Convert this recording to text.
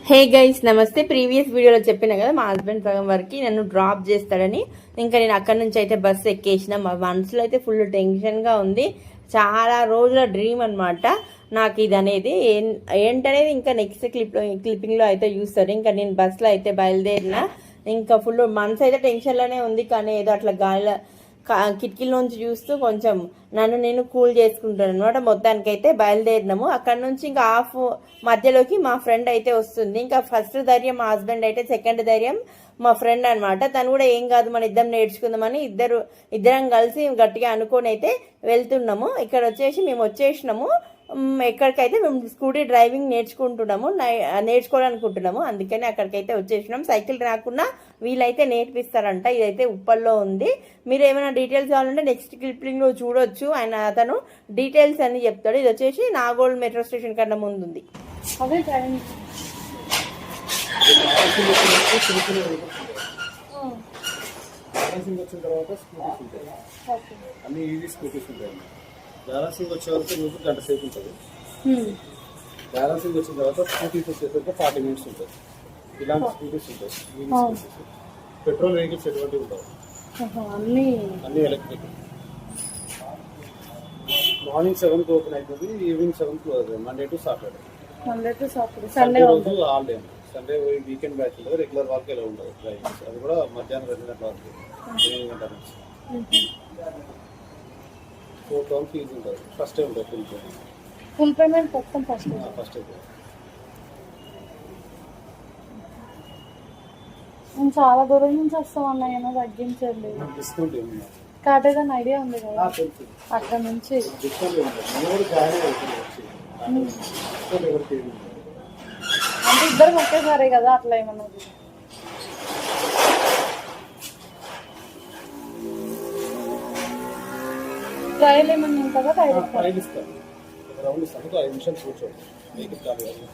Hey guys నమస్తే. Previous వీడియోలో చెప్పిన కదా మా హస్బెండ్ సగం వరకు నన్ను డ్రాప్ చేస్తాడని. ఇంకా నేను అక్కడి నుంచి అయితే బస్సు ఎక్కేసిన. మా మనసులో అయితే ఫుల్ టెన్షన్గా ఉంది. చాలా రోజుల డ్రీమ్ అనమాట నాకు ఇది అనేది. ఏంటనేది ఇంకా నెక్స్ట్ క్లిప్పింగ్లో అయితే చూస్తారు. ఇంకా నేను బస్సులో అయితే బయలుదేరిన. ఇంకా ఫుల్ మనసు అయితే టెన్షన్లోనే ఉంది. కానీ ఏదో అట్లా గాలిలో కిటికీలోంచి చూస్తూ కొంచెం నన్ను నేను కూల్ చేసుకుంటాను అనమాట. మొత్తానికి అయితే బయలుదేరినాము. అక్కడ నుంచి ఇంకా మధ్యలోకి మా ఫ్రెండ్ అయితే వస్తుంది. ఇంకా ఫస్ట్ ధైర్యం మా హస్బెండ్ అయితే, సెకండ్ ధైర్యం మా ఫ్రెండ్ అనమాట. తను కూడా ఏం కాదు మన ఇద్దరం నేర్చుకుందామని ఇద్దరం కలిసి గట్టిగా అనుకొని అయితే వెళ్తున్నాము. ఇక్కడ వచ్చేసి మేము వచ్చేసినాము. ఎక్కడికైతే మేము స్కూటీ డ్రైవింగ్ నేర్చుకోవాలనుకుంటున్నాము. అందుకని అక్కడికైతే వచ్చేసినాం. సైకిల్ రాకుండా వీళ్ళైతే నేర్పిస్తారంట. ఇదైతే ఉప్పల్లో ఉంది. మీరు ఏమైనా డీటెయిల్స్ కావాలంటే నెక్స్ట్ క్లిప్పింగ్లో చూడొచ్చు. అతను డీటెయిల్స్ అన్ని చెప్తాడు. ఇది వచ్చేసి నాగోల్ మెట్రో స్టేషన్ కన్నా ముందు ఉంది. అదే అన్ని ఈజీ స్కూటీస్ ఉంటాయి. బ్యాలెన్సింగ్ వచ్చే వరకు రోజు గంట సేపు ఉంటుంది. బ్యాలెన్సింగ్ వచ్చిన తర్వాత స్కూటీస్ వచ్చేసరికి 40 minutes ఉంటుంది. ఇలాంటి స్కూటీస్ ఉంటాయి. పెట్రోల్ వెహికల్స్ ఎటువంటి ఉంటాయి, అన్ని ఎలక్ట్రిక్. మార్నింగ్ 7కి ఓపెన్ అవుతుంది, ఈవినింగ్ 7కి క్లోజ్ అవుతుంది. Monday to Saturday. సండే రోజు హాలిడే. సండే వీకెండ్ బ్యాచ్ ఉంటుంది. రెగ్యులర్ వర్క్ ఎలా ఉండదు డ్రైవింగ్. అది కూడా మధ్యాహ్నం 2 గంటల వరకు, 8 గంటల నుంచి. 4,000 ఫీజు ఉంటుంది. ఫస్ట్ ఉంటుంది ఫుల్ పేమెంట్ మొత్తం ఫస్ట్ మేము చాలా దూరం నుంచి వస్తాం అన్న, తగ్గించండి. డిస్కౌంట్ ఏమి కాటేదని ఐడియా ఉంది కదా, అక్కడ నుంచి డిస్కౌంట్ అంటే ఇద్దరు ఒకేసారి కదా, అట్లా ఏమన్నా ట్రయల్ ఏమన్నా ఉంటుందా? ట్రయల్ ఇస్తారు. రౌండ్ ఇస్తాను, 5 నిమిషాలు కూర్చోండి. వెహికల్ కాదు కదా.